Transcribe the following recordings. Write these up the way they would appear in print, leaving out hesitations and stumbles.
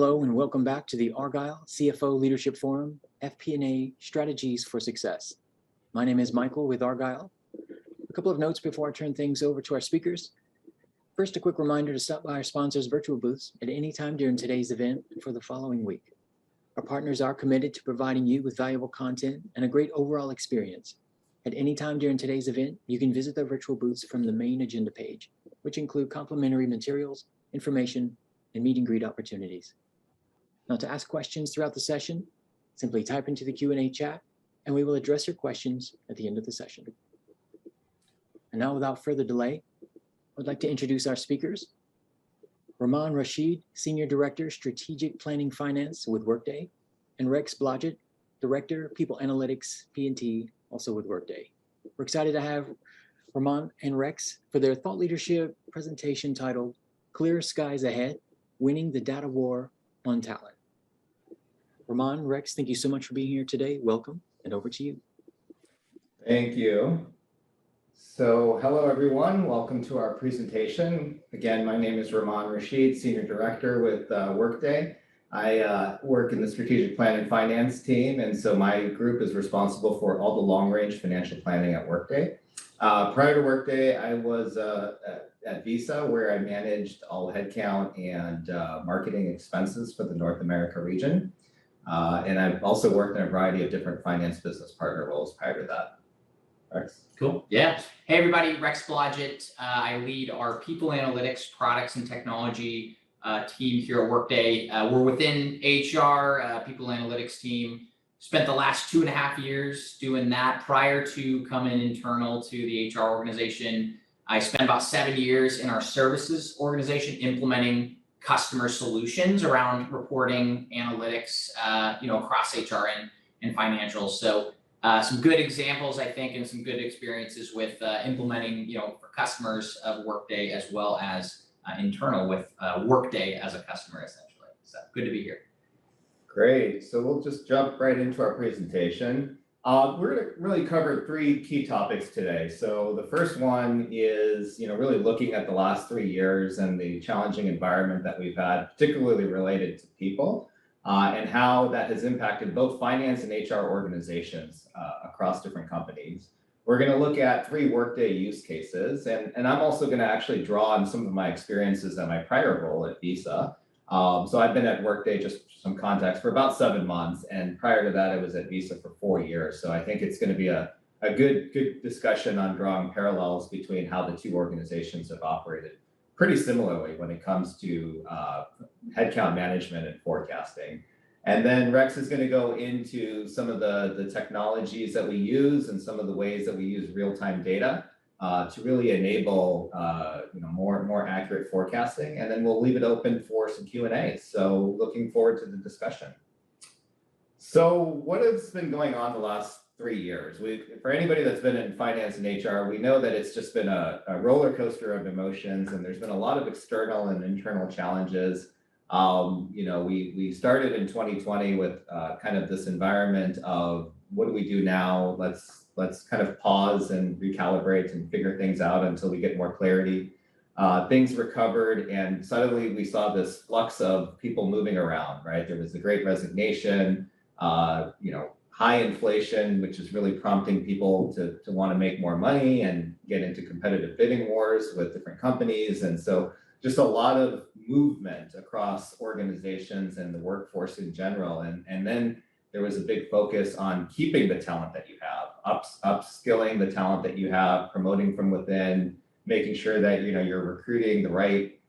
Hello and welcome back to the Argyle CFO Leadership Forum, FP&A Strategies for Success. My name is Michael with Argyle. A couple of notes before I turn things over to our speakers. First, a quick reminder to stop by our sponsors' virtual booths at any time during today's event for the following week. Our partners are committed to providing you with valuable content and a great overall experience. At any time during today's event, you can visit their virtual booths from the main agenda page, which include complimentary materials, information, and meet and greet opportunities. Now, to ask questions throughout the session, simply type into the Q&A chat, and we will address your questions at the end of the session. And now, without further delay, I'd like to introduce our speakers. Rahman Rashid, Senior Director, Strategic Planning Finance with Workday, and Rex Blodgett, Director, People Analytics, P&T, also with Workday. We're excited to have Rahman and Rex for their thought leadership presentation titled Clear Skies Ahead, Winning the Data War on Talent. Rahman, Rex, thank you so much for being here today. Welcome, and over to you. Thank you. So hello, everyone. Welcome to our presentation. Again, my name is Rahman Rashid, Senior Director with Workday. I work in the Strategic Planning Finance team, and so my group is responsible for all the long-range financial planning at Workday. Prior to Workday, I was at Visa, where I managed all headcount and marketing expenses for the North America region. And I've also worked in a variety of different finance business partner roles prior to that. Rex? Cool. Yeah. Hey, everybody. Rex Blodgett. I lead our People Analytics, Products, and Technology team here at Workday. We're within HR, People Analytics team. Spent the last 2.5 years doing that. Prior to coming internal to the HR organization, I spent about 7 years in our services organization implementing customer solutions around reporting, analytics, across HR and financials. So some good examples, I think, and some good experiences with implementing, for customers of Workday as well as internal with Workday as a customer, essentially. So good to be here. Great. So we'll just jump right into our presentation. We're going to really cover 3 key topics today. So the first one is, really looking at the last 3 years and the challenging environment that we've had, particularly related to people, and how that has impacted both finance and HR organizations across different companies. We're going to look at 3 Workday use cases, and I'm also going to actually draw on some of my experiences at my prior role at Visa. So I've been at Workday, just some context, for about 7 months, and prior to that, I was at Visa for 4 years. So I think it's going to be a good discussion on drawing parallels between how the 2 organizations have operated pretty similarly when it comes to headcount management and forecasting. And then Rex is going to go into some of the technologies that we use and some of the ways that we use real-time data to really enable more accurate forecasting, and then we'll leave it open for some Q&A. So looking forward to the discussion. So what has been going on the last 3 years? For anybody that's been in finance and HR, we know that it's just been a roller coaster of emotions, and there's been a lot of external and internal challenges. We started in 2020 with kind of this environment of what do we do now? Let's kind of pause and recalibrate and figure things out until we get more clarity. Things recovered, and suddenly we saw this flux of people moving around, right? There was the Great Resignation, high inflation, which is really prompting people to want to make more money and get into competitive bidding wars with different companies. And so just a lot of movement across organizations and the workforce in general. And then there was a big focus on keeping the talent that you have, upskilling the talent that you have, promoting from within, making sure that you're recruiting the right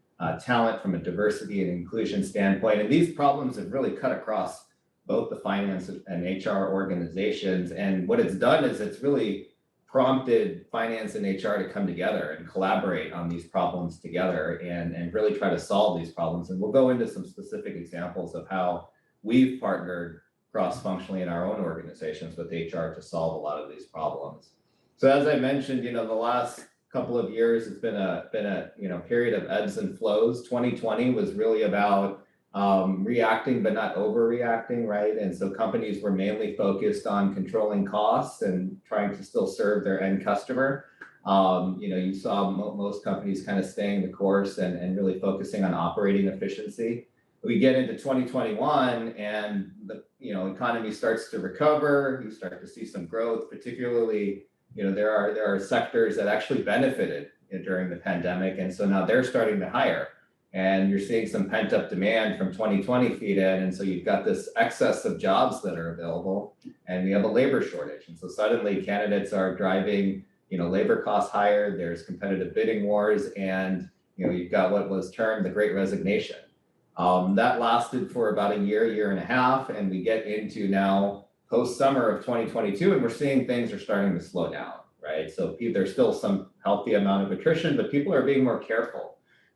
talent from a diversity and inclusion standpoint. And these problems have really cut across both the finance and HR organizations. And what it's done is it's really prompted finance and HR to come together and collaborate on these problems together and really try to solve these problems. And we'll go into some specific examples of how we've partnered cross-functionally in our own organizations with HR to solve a lot of these problems. So as I mentioned, the last couple of years, it's been a period of ebbs and flows. 2020 was really about reacting but not overreacting, right? And so companies were mainly focused on controlling costs and trying to still serve their end customer. You saw most companies kind of staying the course and really focusing on operating efficiency. we get into 2021 and the economy starts to recover. You start to see some growth, particularly there are sectors that actually benefited during the pandemic, and so now they're starting to hire. And you're seeing some pent up demand from 2020 feed in. And so you've got this excess of jobs that are available and we have a labor shortage. And so suddenly candidates are driving, labor costs higher, there's competitive bidding wars, and you've got what was termed the Great Resignation. That lasted for about a year and a half, and we get into now post-summer of 2022, and we're seeing things are starting to slow down, right? So there's still some healthy amount of attrition, but people are being more careful.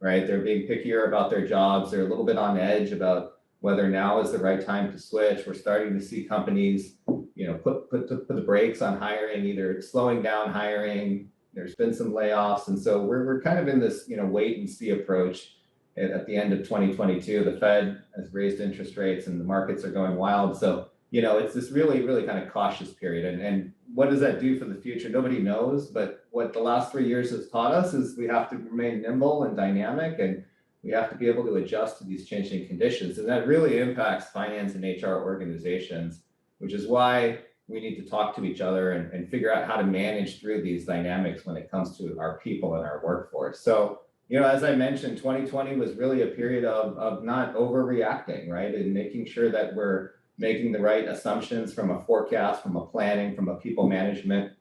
Right, they're being pickier about their jobs. They're a little bit on edge about whether now is the right time to switch. We're starting to see companies, put the brakes on hiring, either slowing down hiring. There's been some layoffs, and so we're kind of in this wait and see approach. At the end of 2022, the Fed has raised interest rates, and the markets are going wild. So it's this really kind of cautious period. And what does that do for the future? Nobody knows, but what the last 3 years has taught us is we have to remain nimble and dynamic, and we have to be able to adjust to these changing conditions. And that really impacts finance and HR organizations, which is why we need to talk to each other and figure out how to manage through these dynamics when it comes to our people and our workforce. So, as I mentioned, 2020 was really a period of not overreacting, right? And making sure that we're making the right assumptions from a forecast, from a planning, from a people management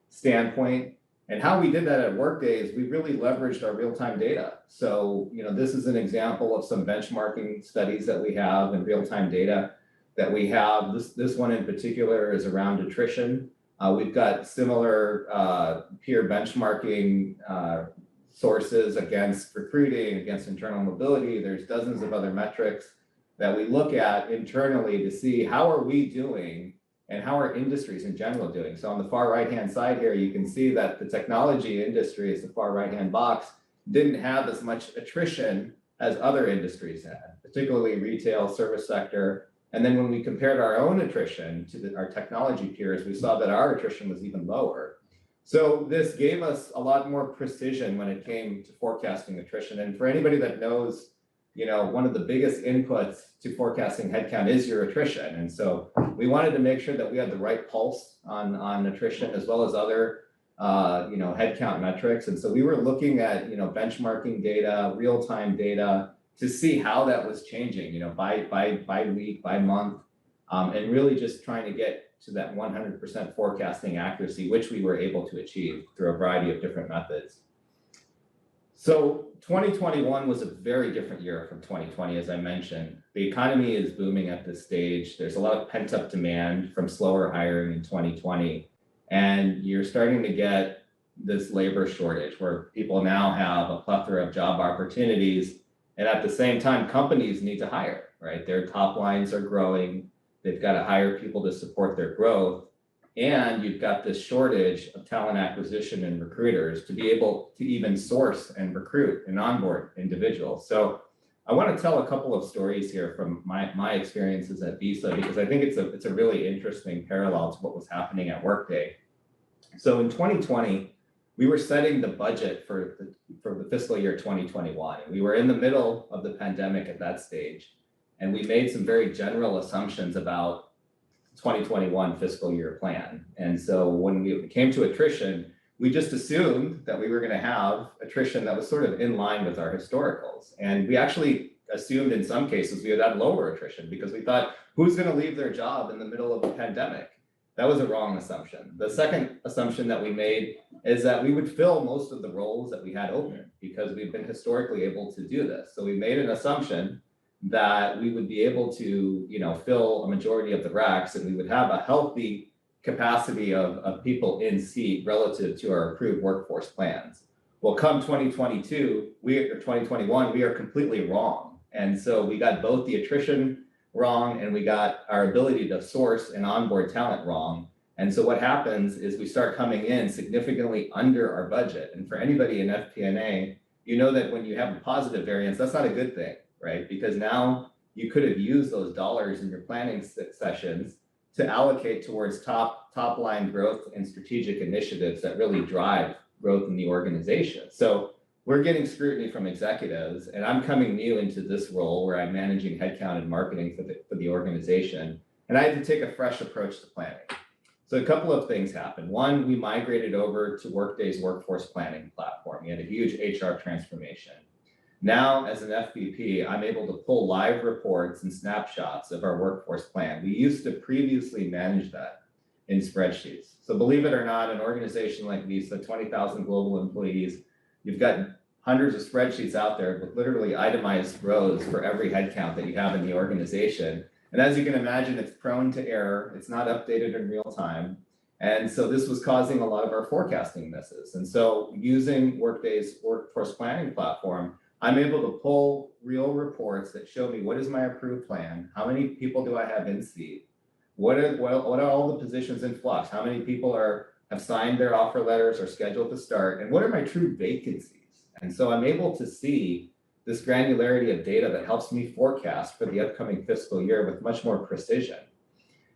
standpoint. And how we did that at Workday is we really leveraged our real-time data. So, this is an example of some benchmarking studies that we have and real-time data that we have. This one in particular is around attrition. We've got similar peer benchmarking sources against recruiting, against internal mobility. There's dozens of other metrics that we look at internally to see how are we doing and how are industries in general doing. So on the far right-hand side here, you can see that the technology industry, is the far right-hand box, didn't have as much attrition as other industries had, particularly retail, service sector. And then when we compared our own attrition to our technology peers, we saw that our attrition was even lower. So this gave us a lot more precision when it came to forecasting attrition. And for anybody that knows, one of the biggest inputs to forecasting headcount is your attrition. And so we wanted to make sure that we had the right pulse on attrition as well as other, headcount metrics. And so we were looking at, benchmarking data, real-time data to see how that was changing, by week, by month, and really just trying to get to that 100% forecasting accuracy, which we were able to achieve through a variety of different methods. So 2021 was a very different year from 2020, as I mentioned. The economy is booming at this stage. There's a lot of pent-up demand from slower hiring in 2020. And you're starting to get this labor shortage where people now have a plethora of job opportunities. And at the same time, companies need to hire, right? Their top lines are growing. They've got to hire people to support their growth. And you've got this shortage of talent acquisition and recruiters to be able to even source and recruit and onboard individuals. So I want to tell a couple of stories here from my experiences at Visa, because I think it's a really interesting parallel to what was happening at Workday. So in 2020, we were setting the budget for the fiscal year 2021. And we were in the middle of the pandemic at that stage. And we made some very general assumptions about 2021 fiscal year plan. And so when we came to attrition, we just assumed that we were going to have attrition that was sort of in line with our historicals. And we actually assumed in some cases we would have lower attrition because we thought, who's going to leave their job in the middle of a pandemic? That was a wrong assumption. The second assumption that we made is that we would fill most of the roles that we had open because we've been historically able to do this. So we made an assumption that we would be able to, fill a majority of the racks, and we would have a healthy capacity of people in seat relative to our approved workforce plans. Well, come 2021, we are completely wrong. And so we got both the attrition wrong, and we got our ability to source and onboard talent wrong. And so what happens is we start coming in significantly under our budget. And for anybody in FP&A, you know that when you have a positive variance, that's not a good thing, right? Because now you could have used those dollars in your planning sessions to allocate towards top line growth and strategic initiatives that really drive growth in the organization. So we're getting scrutiny from executives, and I'm coming new into this role where I'm managing headcount and marketing for the organization. And I had to take a fresh approach to planning. So a couple of things happened. One, we migrated over to Workday's workforce planning platform. We had a huge HR transformation. Now, as an FVP, I'm able to pull live reports and snapshots of our workforce plan. We used to previously manage that in spreadsheets. So believe it or not, an organization like Visa, 20,000 global employees, you've got hundreds of spreadsheets out there with literally itemized rows for every headcount that you have in the organization. And as you can imagine, it's prone to error. It's not updated in real time. And so this was causing a lot of our forecasting misses. And so using Workday's workforce planning platform, I'm able to pull real reports that show me what is my approved plan, how many people do I have in seat, what are all the positions in flux, how many people have signed their offer letters or scheduled to start, and what are my true vacancies. And so I'm able to see this granularity of data that helps me forecast for the upcoming fiscal year with much more precision.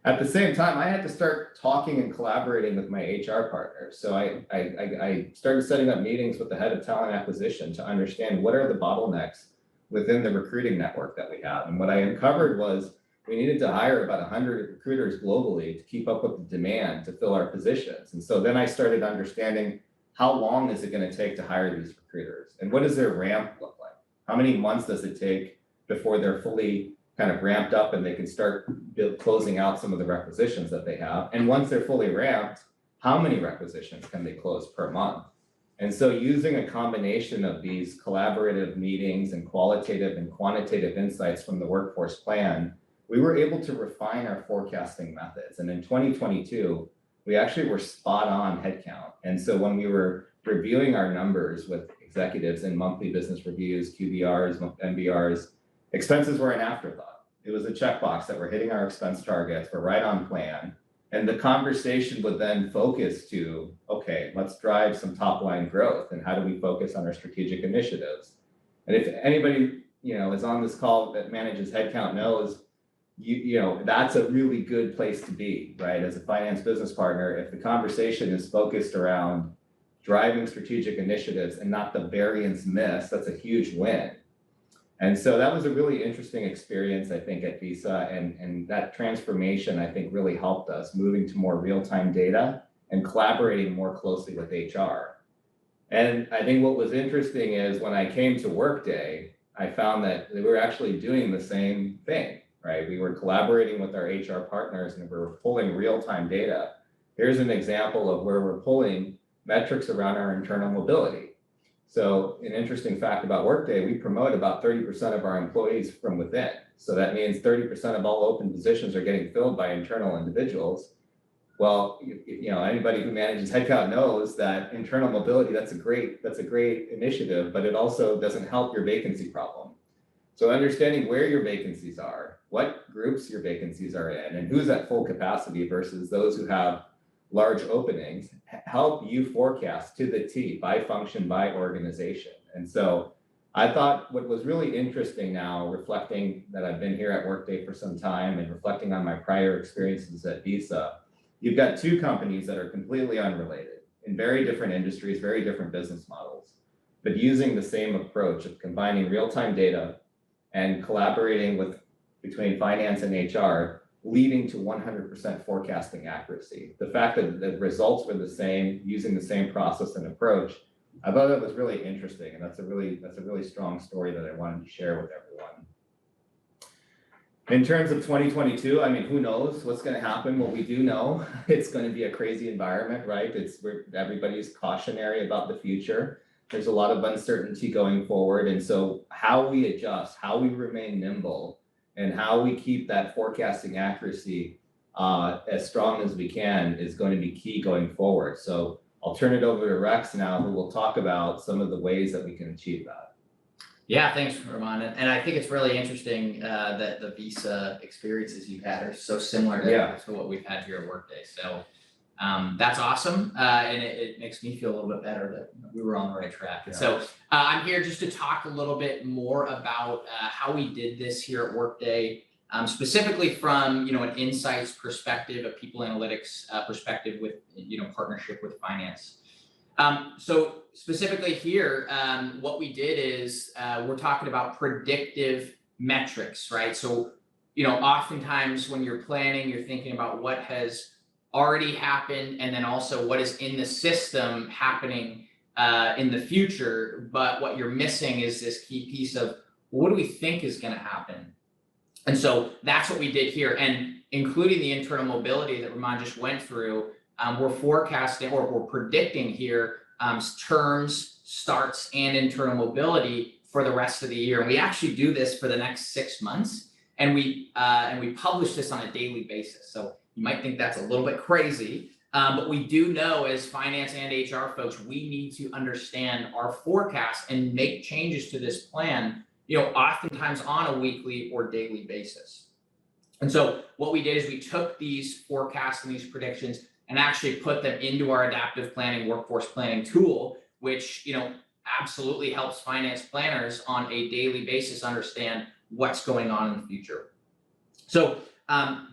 At the same time, I had to start talking and collaborating with my HR partners. So I started setting up meetings with the head of talent acquisition to understand what are the bottlenecks within the recruiting network that we have. And what I uncovered was we needed to hire about 100 recruiters globally to keep up with the demand to fill our positions. And so then I started understanding how long is it going to take to hire these recruiters? And what does their ramp look like? How many months does it take before they're fully kind of ramped up and they can start closing out some of the requisitions that they have? And once they're fully ramped, how many requisitions can they close per month? And so using a combination of these collaborative meetings and qualitative and quantitative insights from the workforce plan, we were able to refine our forecasting methods. And in 2022, we actually were spot on headcount. And so when we were reviewing our numbers with executives in monthly business reviews, QBRs, MBRs, expenses were an afterthought. It was a checkbox that we're hitting our expense targets, we're right on plan. And the conversation would then focus to, okay, let's drive some top line growth and how do we focus on our strategic initiatives? And if anybody, is on this call that manages headcount knows, that's a really good place to be, right? As a finance business partner, if the conversation is focused around driving strategic initiatives and not the variance miss, that's a huge win. And so that was a really interesting experience, I think, at Visa. And that transformation, I think, really helped us moving to more real-time data and collaborating more closely with HR. And I think what was interesting is when I came to Workday, I found that they were actually doing the same thing, right? We were collaborating with our HR partners and we were pulling real-time data. Here's an example of where we're pulling metrics around our internal mobility. So an interesting fact about Workday, we promote about 30% of our employees from within. So that means 30% of all open positions are getting filled by internal individuals. Well, anybody who manages headcount knows that internal mobility, that's a great initiative, but it also doesn't help your vacancy problem. So understanding where your vacancies are, what groups your vacancies are in, and who's at full capacity versus those who have large openings, help you forecast to the T by function, by organization. And so I thought what was really interesting now, reflecting that I've been here at Workday for some time and reflecting on my prior experiences at Visa, you've got two companies that are completely unrelated in very different industries, very different business models, but using the same approach of combining real-time data and collaborating between finance and HR, leading to 100% forecasting accuracy. The fact that the results were the same, using the same process and approach, I thought that was really interesting, and that's a really strong story that I wanted to share with everyone. In terms of 2022, who knows what's going to happen? What we do know, it's going to be a crazy environment, right? Everybody's cautionary about the future. There's a lot of uncertainty going forward, and so how we adjust, how we remain nimble, and how we keep that forecasting accuracy as strong as we can is going to be key going forward. So I'll turn it over to Rex now, who will talk about some of the ways that we can achieve that. Yeah, thanks, Ramon. And I think it's really interesting that the Visa experiences you've had are so similar to what we've had here at Workday. So that's awesome. And it makes me feel a little bit better that we were on the right track. Yeah. So I'm here just to talk a little bit more about how we did this here at Workday, specifically from an insights perspective, a people analytics perspective with partnership with finance. So specifically here, what we did is we're talking about predictive metrics, right? So, oftentimes when you're planning, you're thinking about what has already happened and then also what is in the system happening in the future. But what you're missing is this key piece of what do we think is going to happen? And so that's what we did here. And including the internal mobility that Ramon just went through, we're forecasting or we're predicting here terms, starts, and internal mobility for the rest of the year. And we actually do this for the next 6 months, and we publish this on a daily basis. So you might think that's a little bit crazy, but we do know as finance and HR folks, we need to understand our forecast and make changes to this plan, oftentimes on a weekly or daily basis. And so what we did is we took these forecasts and these predictions and actually put them into our adaptive planning, workforce planning tool, which absolutely helps finance planners on a daily basis understand what's going on in the future. So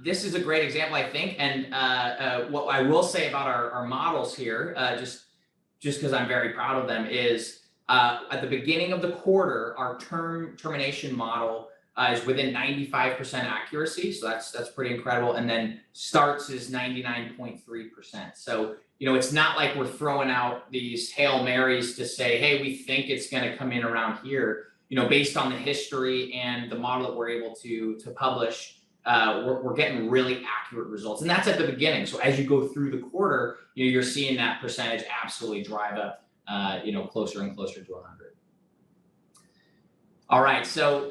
this is a great example, I think. And what I will say about our models here, just because I'm very proud of them, is at the beginning of the quarter, our termination model is within 95% accuracy. So that's pretty incredible. And then starts is 99.3%. So, it's not like we're throwing out these Hail Marys to say, hey, we think it's going to come in around here. Based on the history and the model that we're able to publish, we're getting really accurate results. And that's at the beginning. So as you go through the quarter, you're seeing that percentage absolutely drive up, closer and closer to 100. All right, so,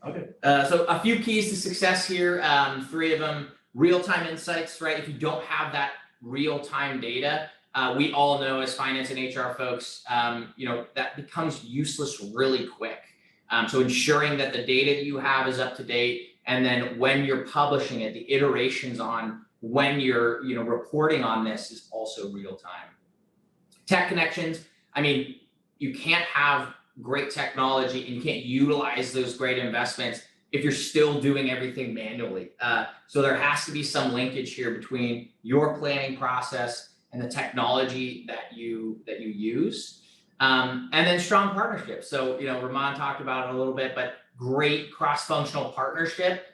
okay. So a few keys to success here, 3 of them, RealTime Insights, right? If you don't have that real-time data, we all know as finance and HR folks, that becomes useless really quick. So ensuring that the data that you have is up to date, and then when you're publishing it, the iterations on when you're, reporting on this is also real-time. Tech connections, you can't have great technology and you can't utilize those great investments if you're still doing everything manually. So there has to be some linkage here between your planning process and the technology that you use. And then strong partnerships. So, Ramon talked about it a little bit, but great cross-functional partnership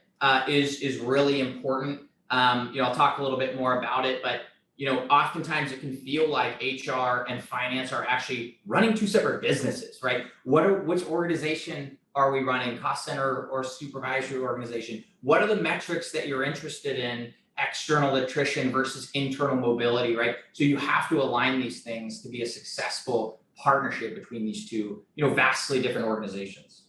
is really important. I'll talk a little bit more about it, but oftentimes it can feel like HR and finance are actually running 2 separate businesses, right? Which organization are we running, cost center or supervisory organization? What are the metrics that you're interested in, external attrition versus internal mobility, right? So you have to align these things to be a successful partnership between these 2, vastly different organizations.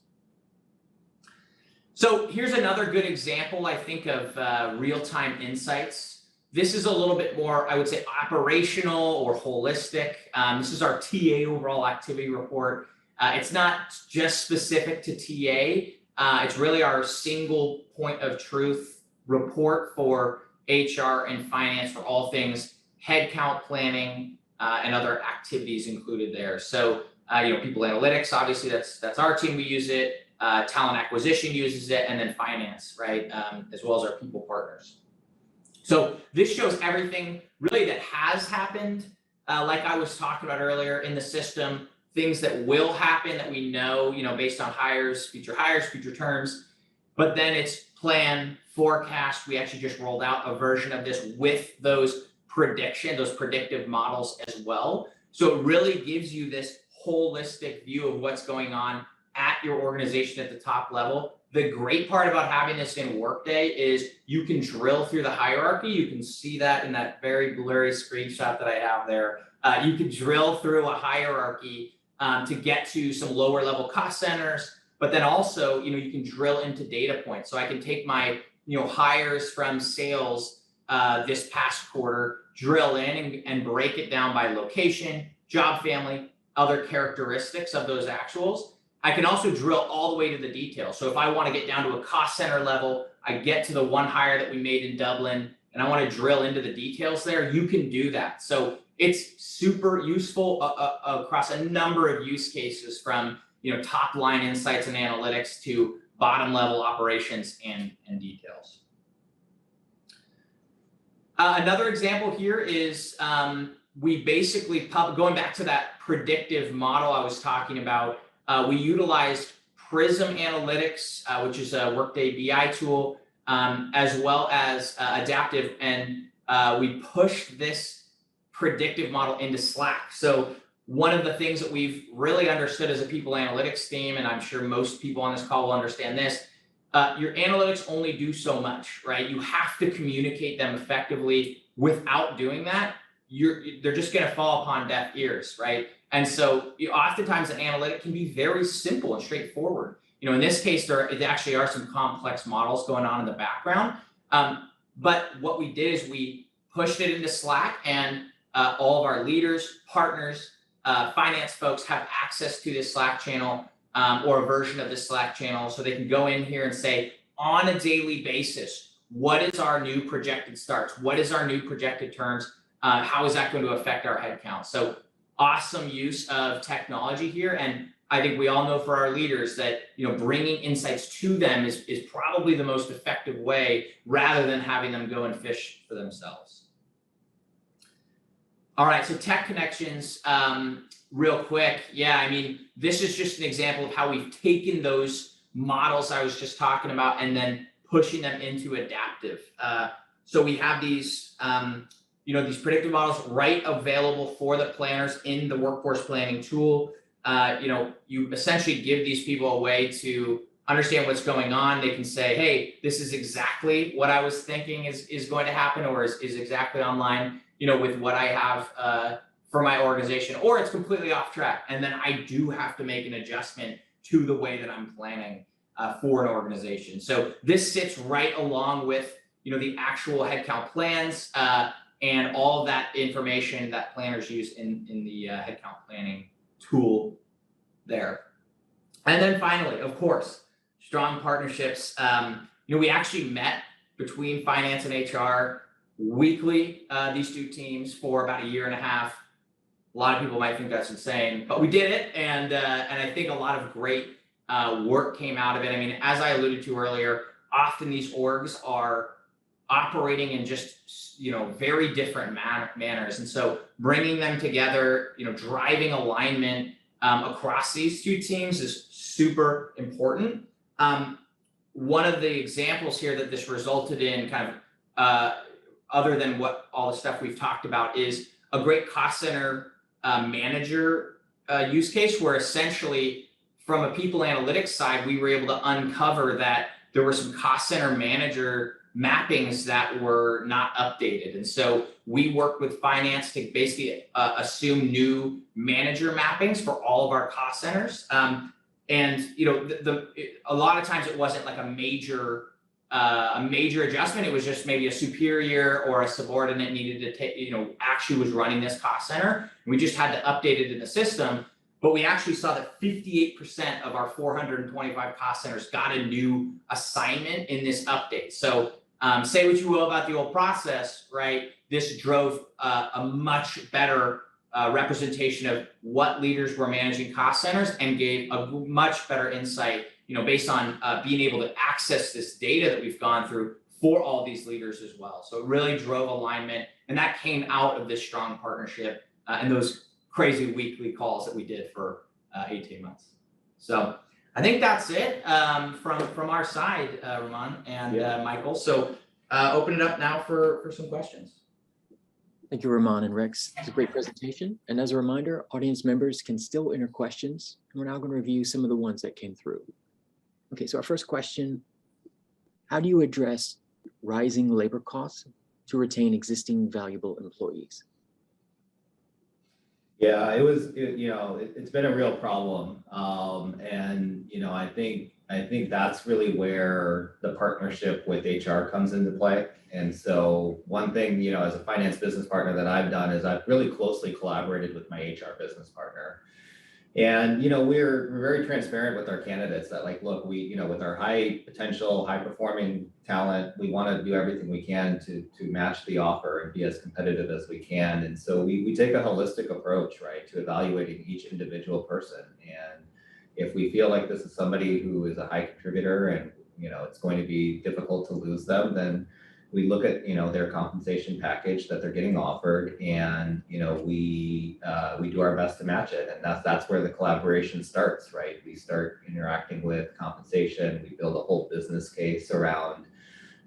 So here's another good example, I think, of RealTime Insights. This is a little bit more, I would say, operational or holistic. This is our TA overall activity report. It's not just specific to TA. It's really our single point of truth report for HR and finance for all things headcount planning and other activities included there. So, people analytics, obviously that's our team. We use it. Talent acquisition uses it, and then finance, right? As well as our people partners. So this shows everything really that has happened, like I was talking about earlier in the system, things that will happen that we know, based on hires, future terms, but then it's plan, forecast. We actually just rolled out a version of this with those predictive models as well. So it really gives you this holistic view of what's going on at your organization at the top level. The great part about having this in Workday is you can drill through the hierarchy. You can see that in that very blurry screenshot that I have there. You can drill through a hierarchy to get to some lower level cost centers, but then also, you can drill into data points. So I can take my, hires from sales this past quarter, drill in and break it down by location, job family, other characteristics of those actuals. I can also drill all the way to the details. So if I want to get down to a cost center level, I get to the one hire that we made in Dublin, and I want to drill into the details there, you can do that. So it's super useful across a number of use cases, from top line insights and analytics to bottom level operations and details. Another example here is we basically, going back to that predictive model I was talking about, we utilized Prism Analytics, which is a Workday BI tool, as well as Adaptive, and we pushed this predictive model into Slack. So one of the things that we've really understood as a people analytics team, and I'm sure most people on this call will understand this, your analytics only do so much, right? You have to communicate them effectively. Without doing that, they're just going to fall upon deaf ears, right? And so oftentimes an analytic can be very simple and straightforward. In this case, there actually are some complex models going on in the background. But what we did is we pushed it into Slack, and all of our leaders, partners, finance folks have access to this Slack channel, or a version of this Slack channel, so they can go in here and say, on a daily basis, what is our new projected starts? What is our new projected terms? How is that going to affect our headcount? So awesome use of technology here. And I think we all know for our leaders that bringing insights to them is probably the most effective way, rather than having them go and fish for themselves. All right, so tech connections, real quick. Yeah, I mean, this is just an example of how we've taken those models I was just talking about and then pushing them into Adaptive. So we have these, these predictive models right available for the planners in the workforce planning tool. You essentially give these people a way to understand what's going on. They can say, hey, this is exactly what I was thinking is going to happen, or is exactly online, with what I have for my organization, or it's completely off track. And then I do have to make an adjustment to the way that I'm planning for an organization. So this sits right along with, the actual headcount plans and all of that information that planners use in the headcount planning tool there. And then finally, of course, strong partnerships. We actually met between finance and HR weekly, these two teams, for about 1.5 years. A lot of people might think that's insane, but we did it, and I think a lot of great work came out of it. I mean, as I alluded to earlier, often these orgs are operating in just very different manners, and so bringing them together, driving alignment across these two teams is super important. One of the examples here that this resulted in, kind of other than what all the stuff we've talked about, is a great cost center manager use case, where essentially from a people analytics side, we were able to uncover that there were some cost center manager mappings that were not updated. And so we worked with finance to basically assume new manager mappings for all of our cost centers. And a lot of times it wasn't like a major adjustment. It was just maybe a superior or a subordinate needed to take, actually was running this cost center. We just had to update it in the system. But we actually saw that 58% of our 425 cost centers got a new assignment in this update. So say what you will about the old process, right? This drove a much better representation of what leaders were managing cost centers, and gave a much better insight, based on being able to access this data that we've gone through for all these leaders as well. So it really drove alignment, and that came out of this strong partnership and those crazy weekly calls that we did for 18 months. So I think that's it from our side, Ramon and Michael. So open it up now for some questions. Thank you, Ramon and Rex. It's a great presentation. And as a reminder, audience members can still enter questions. And we're now going to review some of the ones that came through. Okay, so our first question: how do you address rising labor costs to retain existing valuable employees? Yeah, it's been a real problem. And I think that's really where the partnership with HR comes into play. And so one thing, as a finance business partner that I've done is I've really closely collaborated with my HR business partner. And, we're very transparent with our candidates that, like, look, we, with our high potential, high performing talent, we want to do everything we can to match the offer and be as competitive as we can. And so we take a holistic approach, right, to evaluating each individual person. And if we feel like this is somebody who is a high contributor and, it's going to be difficult to lose them, then we look at, their compensation package that they're getting offered, and, we do our best to match it. And that's where the collaboration starts, right? We start interacting with compensation. We build a whole business case around,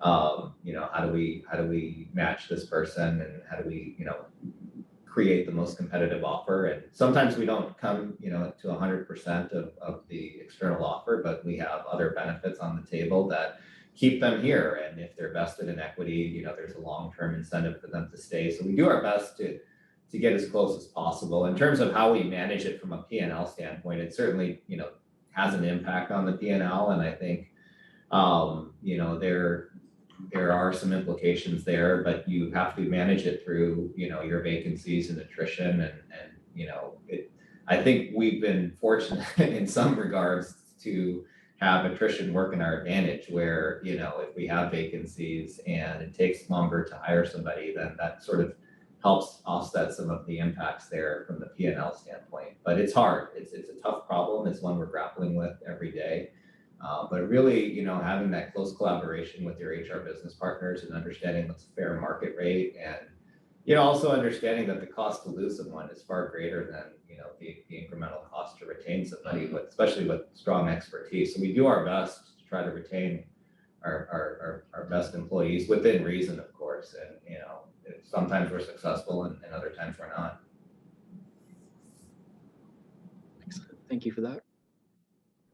how do we match this person, and how do we, create the most competitive offer. And sometimes we don't come, to 100% of the external offer, but we have other benefits on the table that keep them here. And if they're vested in equity, there's a long-term incentive for them to stay. So we do our best to get as close as possible. In terms of how we manage it from a P&L standpoint, it certainly, has an impact on the P&L. And I think, there are some implications there, but you have to manage it through, your vacancies and attrition. I think we've been fortunate in some regards to have attrition work in our advantage, where, if we have vacancies and it takes longer to hire somebody, then that sort of helps offset some of the impacts there from the P&L standpoint. But it's hard. It's a tough problem. It's one we're grappling with every day. But really, having that close collaboration with your HR business partners and understanding what's a fair market rate, and, also understanding that the cost to lose someone is far greater than, the incremental cost to retain somebody, especially with strong expertise. So we do our best to try to retain our best employees within reason, of course. And, sometimes we're successful, and other times we're not. Excellent. Thank you for that.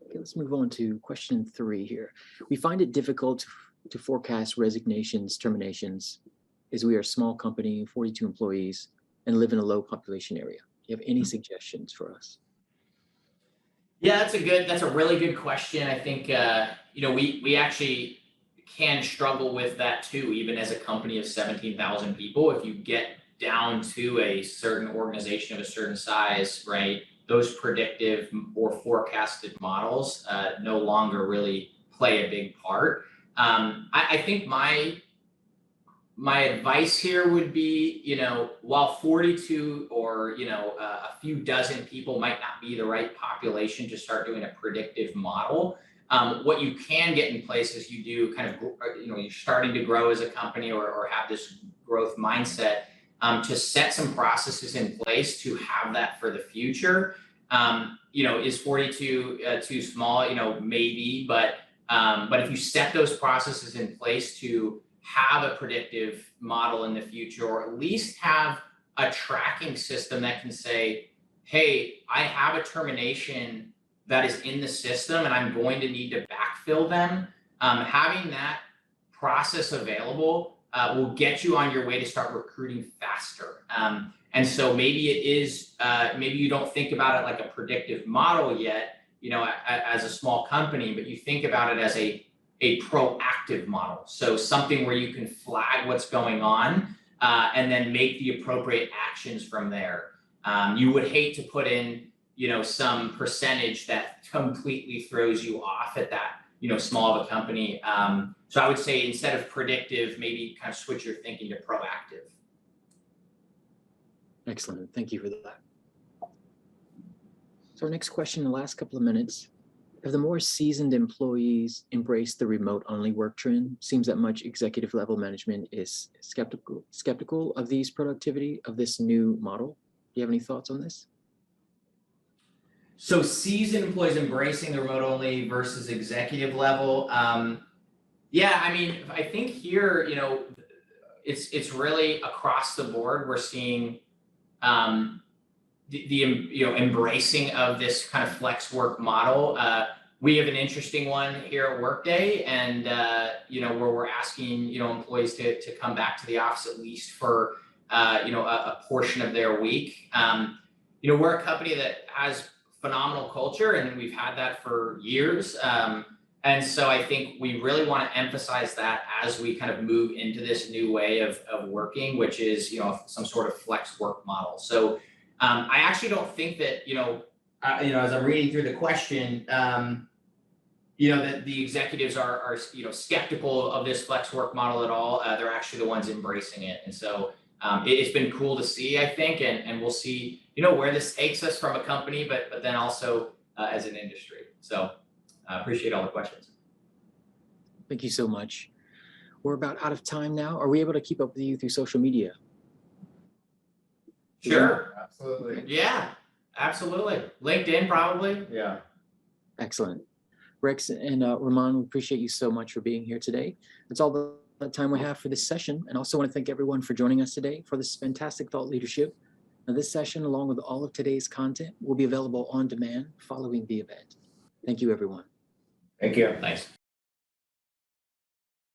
Okay, let's move on to question 3 here. We find it difficult to forecast resignations, terminations, as we are a small company, 42 employees, and live in a low population area. Do you have any suggestions for us? Yeah, that's a really good question. I think, we actually can struggle with that too, even as a company of 17,000 people. If you get down to a certain organization of a certain size, right, those predictive or forecasted models no longer really play a big part. I think my advice here would be, while 42 or, a few dozen people might not be the right population to start doing a predictive model, what you can get in place is you do kind of, you're starting to grow as a company, or have this growth mindset, to set some processes in place to have that for the future. Is 42 too small? Maybe, but if you set those processes in place to have a predictive model in the future, or at least have a tracking system that can say, hey, I have a termination that is in the system and I'm going to need to backfill them. Having that process available will get you on your way to start recruiting faster. And so maybe it is, maybe you don't think about it like a predictive model yet, as a small company, but you think about it as a proactive model. So something where you can flag what's going on, and then make the appropriate actions from there. You would hate to put in, some percentage that completely throws you off at that, small of a company. So I would say, instead of predictive, maybe kind of switch your thinking to proactive. Excellent. Thank you for that. So our next question in the last couple of minutes: have the more seasoned employees embraced the remote-only work trend? Seems that much executive level management is skeptical of these productivity of this new model. Do you have any thoughts on this? So seasoned employees embracing the remote-only versus executive level. Yeah, I mean, I think here, it's really across the board. We're seeing the embracing of this kind of flex work model. We have an interesting one here at Workday, and where we're asking employees to come back to the office at least for a portion of their week. We're a company that has phenomenal culture, and we've had that for years. And so I think we really want to emphasize that as we kind of move into this new way of working, which is some sort of flex work model. So I actually don't think that as I'm reading through the question, that the executives are skeptical of this flex work model at all. They're actually the ones embracing it, and so it's been cool to see, I think, and we'll see where this takes us from a company, but then also as an industry. So I appreciate all the questions. Thank you so much. we're about out of time now. Are we able to keep up with you through social media? Sure. Absolutely. Yeah, absolutely. LinkedIn, probably. Yeah. Excellent. Rex and Ramon, we appreciate you so much for being here today. That's all the time we have for this session. And also want to thank everyone for joining us today for this fantastic thought leadership. Now, this session, along with all of today's content, will be available on demand following the event. Thank you, everyone. Thank you. Thanks.